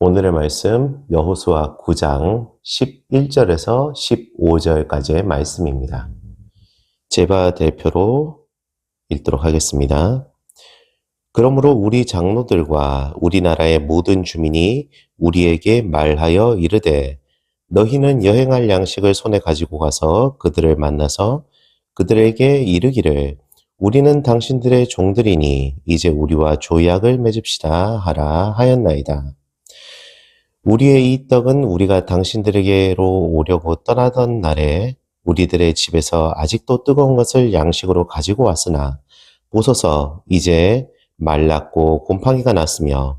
오늘의 말씀 여호수아 9장 11절에서 15절까지의 말씀입니다. 제바 대표로 읽도록 하겠습니다. 그러므로 우리 장로들과 우리나라의 모든 주민이 우리에게 말하여 이르되 너희는 여행할 양식을 손에 가지고 가서 그들을 만나서 그들에게 이르기를 우리는 당신들의 종들이니 이제 우리와 조약을 맺읍시다 하라 하였나이다. 우리의 이 떡은 우리가 당신들에게로 오려고 떠나던 날에 우리들의 집에서 아직도 뜨거운 것을 양식으로 가지고 왔으나 보소서 이제 말랐고 곰팡이가 났으며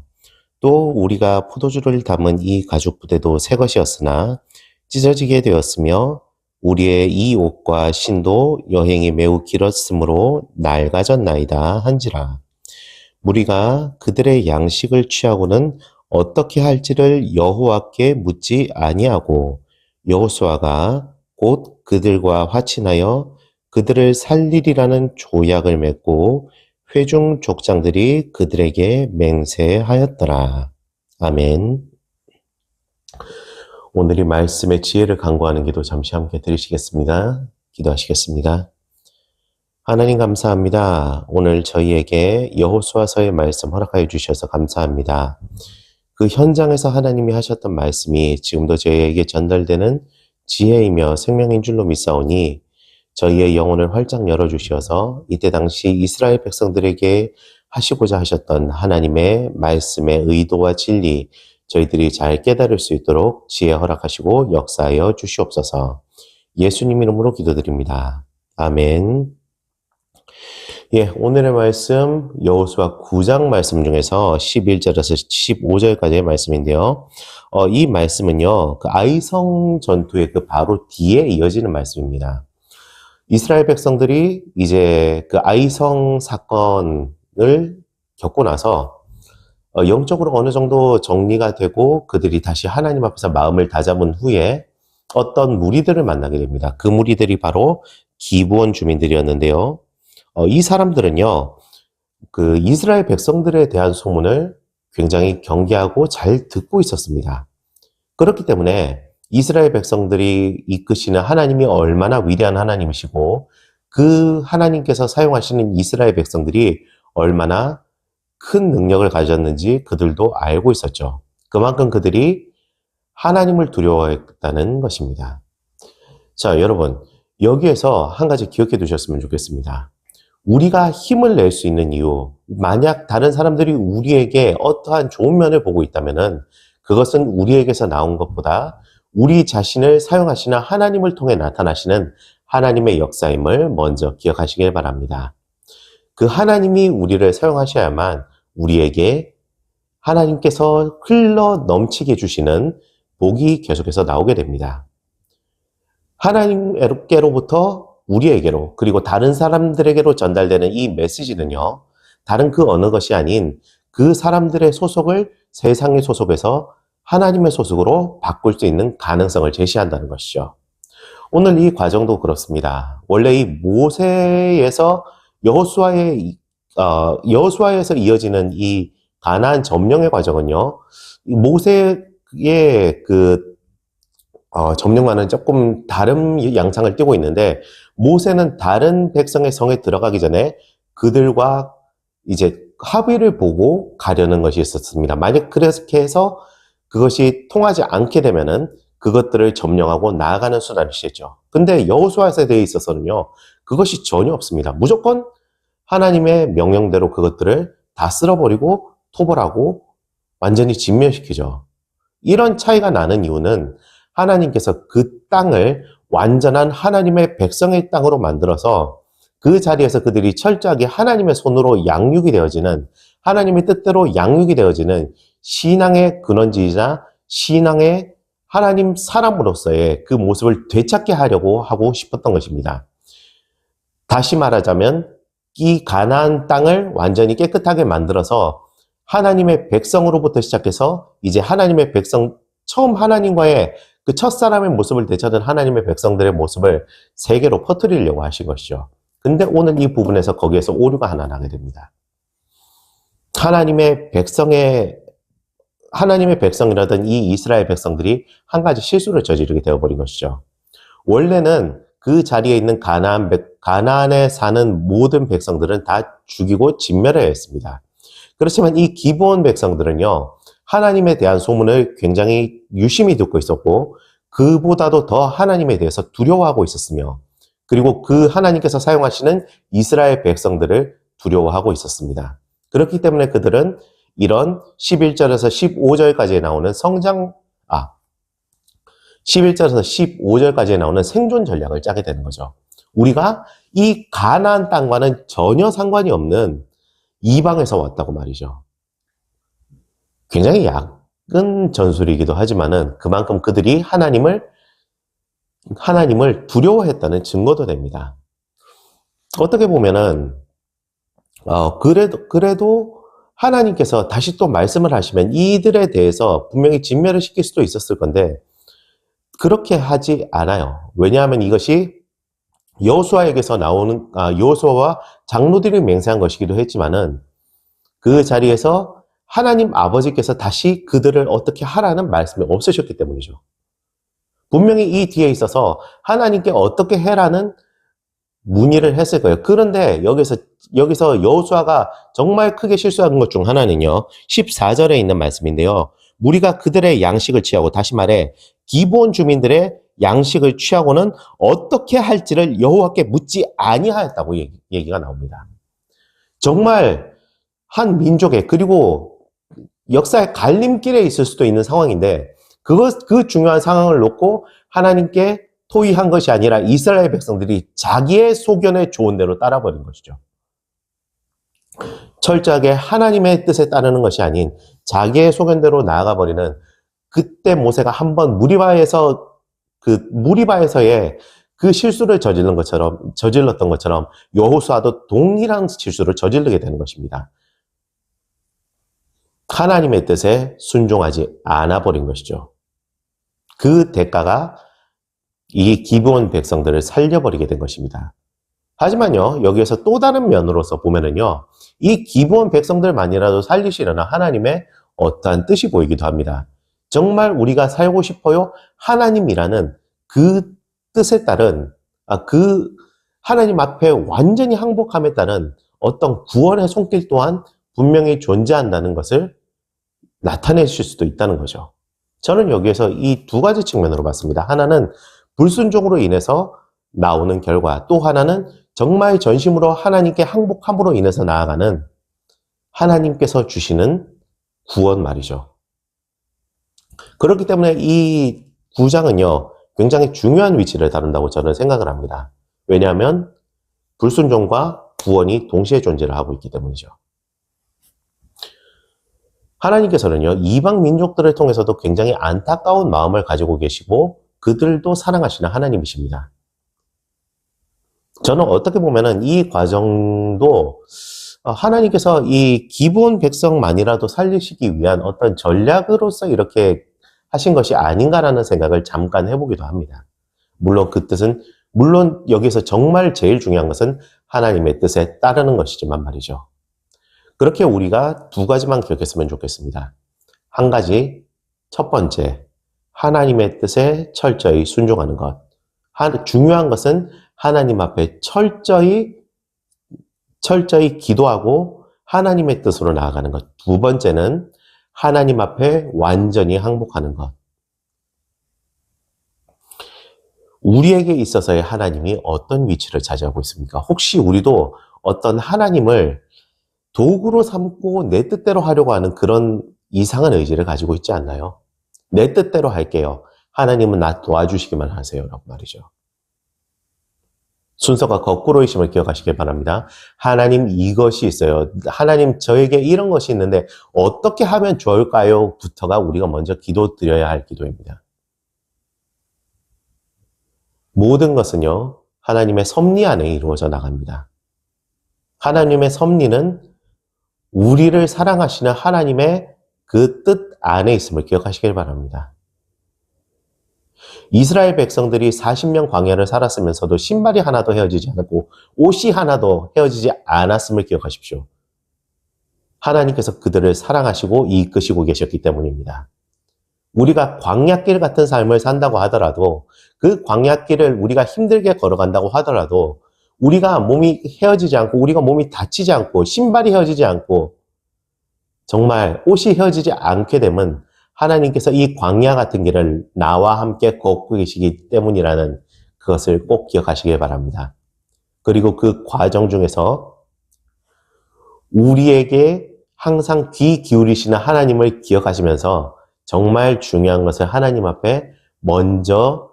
또 우리가 포도주를 담은 이 가죽 부대도 새 것이었으나 찢어지게 되었으며 우리의 이 옷과 신도 여행이 매우 길었으므로 낡아졌나이다 한지라. 우리가 그들의 양식을 취하고는 어떻게 할지를 여호와께 묻지 아니하고 여호수아가 곧 그들과 화친하여 그들을 살리리라는 조약을 맺고 회중 족장들이 그들에게 맹세하였더라. 아멘. 오늘 이 말씀의 지혜를 간구하는 기도 잠시 함께 드리시겠습니다. 기도하시겠습니다. 하나님 감사합니다. 오늘 저희에게 여호수아서의 말씀 허락하여 주셔서 감사합니다. 그 현장에서 하나님이 하셨던 말씀이 지금도 저희에게 전달되는 지혜이며 생명인 줄로 믿사오니 저희의 영혼을 활짝 열어주셔서 이때 당시 이스라엘 백성들에게 하시고자 하셨던 하나님의 말씀의 의도와 진리 저희들이 잘 깨달을 수 있도록 지혜 허락하시고 역사하여 주시옵소서. 예수님 이름으로 기도드립니다. 아멘. 오늘의 말씀 여호수아 9장 말씀 중에서 11절에서 15절까지의 말씀인데요. 이 말씀은요, 그 아이성 전투의 그 바로 뒤에 이어지는 말씀입니다. 이스라엘 백성들이 이제 그 아이성 사건을 겪고 나서 영적으로 어느 정도 정리가 되고 그들이 다시 하나님 앞에서 마음을 다잡은 후에 어떤 무리들을 만나게 됩니다. 그 무리들이 바로 기브온 주민들이었는데요. 이 사람들은요, 그 이스라엘 백성들에 대한 소문을 굉장히 경계하고 잘 듣고 있었습니다. 그렇기 때문에 이스라엘 백성들이 이끄시는 하나님이 얼마나 위대한 하나님이시고 그 하나님께서 사용하시는 이스라엘 백성들이 얼마나 큰 능력을 가졌는지 그들도 알고 있었죠. 그만큼 그들이 하나님을 두려워했다는 것입니다. 자, 여러분, 여기에서 한 가지 기억해 두셨으면 좋겠습니다. 우리가 힘을 낼 수 있는 이유, 만약 다른 사람들이 우리에게 어떠한 좋은 면을 보고 있다면은 그것은 우리에게서 나온 것보다 우리 자신을 사용하시는 하나님을 통해 나타나시는 하나님의 역사임을 먼저 기억하시길 바랍니다. 그 하나님이 우리를 사용하셔야만 우리에게 하나님께서 흘러 넘치게 주시는 복이 계속해서 나오게 됩니다. 하나님께로부터 우리에게로 그리고 다른 사람들에게로 전달되는 이 메시지는요, 다른 그 어느 것이 아닌 그 사람들의 소속을 세상의 소속에서 하나님의 소속으로 바꿀 수 있는 가능성을 제시한다는 것이죠. 오늘 이 과정도 그렇습니다. 원래 이 모세에서 여호수아에서 이어지는 이 가나안 점령의 과정은요, 모세의 그 점령과는 조금 다른 양상을 띠고 있는데, 모세는 다른 백성의 성에 들어가기 전에 그들과 이제 합의를 보고 가려는 것이 있었습니다. 만약 그렇게 해서 그것이 통하지 않게 되면은 그것들을 점령하고 나아가는 수단이시죠. 근데 여호수아에 대해 있어서는요, 그것이 전혀 없습니다. 무조건 하나님의 명령대로 그것들을 다 쓸어버리고 토벌하고 완전히 진멸시키죠. 이런 차이가 나는 이유는 하나님께서 그 땅을 완전한 하나님의 백성의 땅으로 만들어서 그 자리에서 그들이 철저하게 하나님의 손으로 양육이 되어지는, 하나님의 뜻대로 양육이 되어지는 신앙의 근원지이자 신앙의 하나님 사람으로서의 그 모습을 되찾게 하려고 하고 싶었던 것입니다. 다시 말하자면 이 가나안 땅을 완전히 깨끗하게 만들어서 하나님의 백성으로부터 시작해서 이제 하나님의 백성, 처음 하나님과의 그 첫사람의 모습을 되찾은 하나님의 백성들의 모습을 세계로 퍼뜨리려고 하신 것이죠. 근데 오늘 이 부분에서 거기에서 오류가 하나 나게 됩니다. 하나님의 백성의 하나님의 백성이라던 이 이스라엘 백성들이 한 가지 실수를 저지르게 되어버린 것이죠. 원래는 그 자리에 있는 가나안에 사는 모든 백성들은 다 죽이고 진멸해야 했습니다. 그렇지만 이 기브온 백성들은요, 하나님에 대한 소문을 굉장히 유심히 듣고 있었고, 그보다도 더 하나님에 대해서 두려워하고 있었으며, 그리고 그 하나님께서 사용하시는 이스라엘 백성들을 두려워하고 있었습니다. 그렇기 때문에 그들은 이런 11절에서 15절까지 나오는 11절에서 15절까지 나오는 생존 전략을 짜게 되는 거죠. 우리가 이 가나안 땅과는 전혀 상관이 없는 이방에서 왔다고 말이죠. 굉장히 약은 전술이기도 하지만은 그만큼 그들이 하나님을 두려워했다는 증거도 됩니다. 어떻게 보면은 그래도 하나님께서 다시 또 말씀을 하시면 이들에 대해서 분명히 진멸을 시킬 수도 있었을 건데 그렇게 하지 않아요. 왜냐하면 이것이 여호수아에게서 나오는 여호수아와 장로들이 맹세한 것이기도 했지만은 그 자리에서 하나님 아버지께서 다시 그들을 어떻게 하라는 말씀이 없으셨기 때문이죠. 분명히 이 뒤에 있어서 하나님께 어떻게 해라는 문의를 했을 거예요. 그런데 여기서 여호수아가 정말 크게 실수한 것 중 하나는요. 14절에 있는 말씀인데요. 무리가 그들의 양식을 취하고, 다시 말해 기브온 주민들의 양식을 취하고는 어떻게 할지를 여호와께 묻지 아니하였다고 얘기가 나옵니다. 정말 한 민족의, 그리고 역사의 갈림길에 있을 수도 있는 상황인데 그 중요한 상황을 놓고 하나님께 토의한 것이 아니라 이스라엘 백성들이 자기의 소견에 좋은 대로 따라버린 것이죠. 철저하게 하나님의 뜻에 따르는 것이 아닌 자기의 소견대로 나아가버리는, 그때 모세가 한번 무리바에서의 그 실수를 저질렀던 것처럼 여호수아도 동일한 실수를 저지르게 되는 것입니다. 하나님의 뜻에 순종하지 않아 버린 것이죠. 그 대가가 이 기브온 백성들을 살려버리게 된 것입니다. 하지만요, 여기에서 또 다른 면으로서 보면은요, 이 기브온 백성들만이라도 살리시려나 하나님의 어떠한 뜻이 보이기도 합니다. 정말 우리가 살고 싶어요? 하나님이라는 그 뜻에 따른, 그 하나님 앞에 완전히 항복함에 따른 어떤 구원의 손길 또한 분명히 존재한다는 것을 나타내실 수도 있다는 거죠. 저는 여기에서 이 두 가지 측면으로 봤습니다. 하나는 불순종으로 인해서 나오는 결과, 또 하나는 정말 전심으로 하나님께 항복함으로 인해서 나아가는 하나님께서 주시는 구원 말이죠. 그렇기 때문에 이 9장은요, 굉장히 중요한 위치를 다룬다고 저는 생각을 합니다. 왜냐하면 불순종과 구원이 동시에 존재를 하고 있기 때문이죠. 하나님께서는요, 이방 민족들을 통해서도 굉장히 안타까운 마음을 가지고 계시고 그들도 사랑하시는 하나님이십니다. 저는 어떻게 보면은 이 과정도 하나님께서 이 기브온 백성만이라도 살리시기 위한 어떤 전략으로서 이렇게 하신 것이 아닌가라는 생각을 잠깐 해보기도 합니다. 물론 여기서 정말 제일 중요한 것은 하나님의 뜻에 따르는 것이지만 말이죠. 그렇게 우리가 두 가지만 기억했으면 좋겠습니다. 한 가지, 첫 번째, 하나님의 뜻에 철저히 순종하는 것. 중요한 것은 하나님 앞에 철저히 기도하고 하나님의 뜻으로 나아가는 것. 두 번째는 하나님 앞에 완전히 항복하는 것. 우리에게 있어서의 하나님이 어떤 위치를 차지하고 있습니까? 혹시 우리도 어떤 하나님을 도구로 삼고 내 뜻대로 하려고 하는 그런 이상한 의지를 가지고 있지 않나요? 내 뜻대로 할게요. 하나님은 나 도와주시기만 하세요. 라고 말이죠. 순서가 거꾸로이심을 기억하시길 바랍니다. 하나님 이것이 있어요. 하나님 저에게 이런 것이 있는데 어떻게 하면 좋을까요? 부터가 우리가 먼저 기도드려야 할 기도입니다. 모든 것은요, 하나님의 섭리 안에 이루어져 나갑니다. 하나님의 섭리는 우리를 사랑하시는 하나님의 그 뜻 안에 있음을 기억하시길 바랍니다. 이스라엘 백성들이 40년 광야를 살았으면서도 신발이 하나도 헤어지지 않았고 옷이 하나도 헤어지지 않았음을 기억하십시오. 하나님께서 그들을 사랑하시고 이끄시고 계셨기 때문입니다. 우리가 광야길 같은 삶을 산다고 하더라도 그 광야길을 우리가 힘들게 걸어간다고 하더라도 우리가 몸이 헤어지지 않고 우리가 몸이 다치지 않고 신발이 헤어지지 않고 정말 옷이 헤어지지 않게 되면 하나님께서 이 광야 같은 길을 나와 함께 걷고 계시기 때문이라는 그것을 꼭 기억하시길 바랍니다. 그리고 그 과정 중에서 우리에게 항상 귀 기울이시는 하나님을 기억하시면서 정말 중요한 것을 하나님 앞에 먼저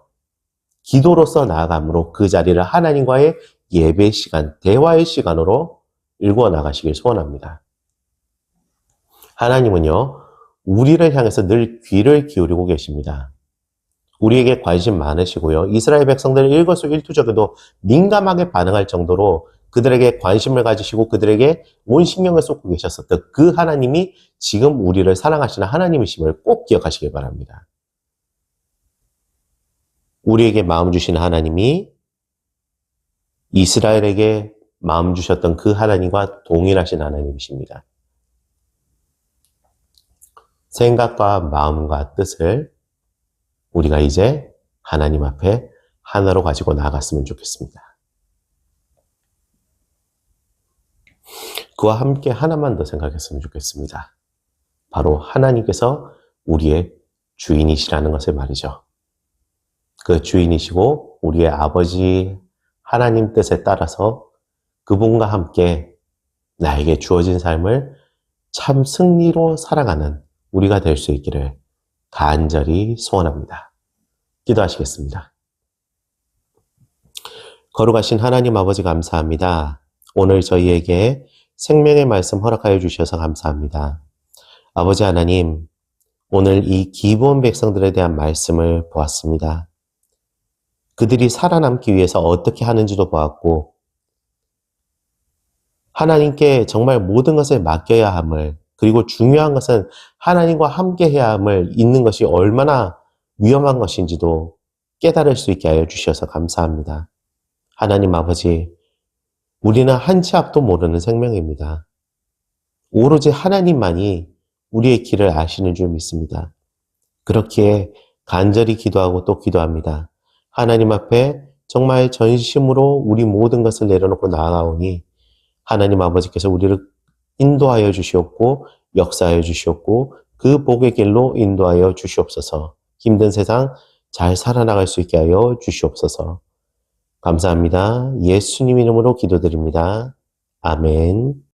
기도로서 나아감으로 그 자리를 하나님과의 예배 시간, 대화의 시간으로 일구어 나가시길 소원합니다. 하나님은요, 우리를 향해서 늘 귀를 기울이고 계십니다. 우리에게 관심 많으시고요. 이스라엘 백성들을 일거수일투족에도 민감하게 반응할 정도로 그들에게 관심을 가지시고 그들에게 온 신경을 쏟고 계셨었던 그 하나님이 지금 우리를 사랑하시는 하나님이심을 꼭 기억하시길 바랍니다. 우리에게 마음 주신 하나님이 이스라엘에게 마음 주셨던 그 하나님과 동일하신 하나님이십니다. 생각과 마음과 뜻을 우리가 이제 하나님 앞에 하나로 가지고 나아갔으면 좋겠습니다. 그와 함께 하나만 더 생각했으면 좋겠습니다. 바로 하나님께서 우리의 주인이시라는 것을 말이죠. 그 주인이시고 우리의 아버지 하나님 뜻에 따라서 그분과 함께 나에게 주어진 삶을 참 승리로 살아가는 우리가 될 수 있기를 간절히 소원합니다. 기도하시겠습니다. 거룩하신 하나님 아버지 감사합니다. 오늘 저희에게 생명의 말씀 허락하여 주셔서 감사합니다. 아버지 하나님, 오늘 이 기브온 백성들에 대한 말씀을 보았습니다. 그들이 살아남기 위해서 어떻게 하는지도 보았고 하나님께 정말 모든 것을 맡겨야 함을, 그리고 중요한 것은 하나님과 함께 해야 함을 잊는 것이 얼마나 위험한 것인지도 깨달을 수 있게 하여 주셔서 감사합니다. 하나님 아버지, 우리는 한 치 앞도 모르는 생명입니다. 오로지 하나님만이 우리의 길을 아시는 줄 믿습니다. 그렇기에 간절히 기도하고 또 기도합니다. 하나님 앞에 정말 전심으로 우리 모든 것을 내려놓고 나아가오니 하나님 아버지께서 우리를 인도하여 주시옵고 역사하여 주시옵고 그 복의 길로 인도하여 주시옵소서. 힘든 세상 잘 살아나갈 수 있게 하여 주시옵소서. 감사합니다. 예수님 이름으로 기도드립니다. 아멘.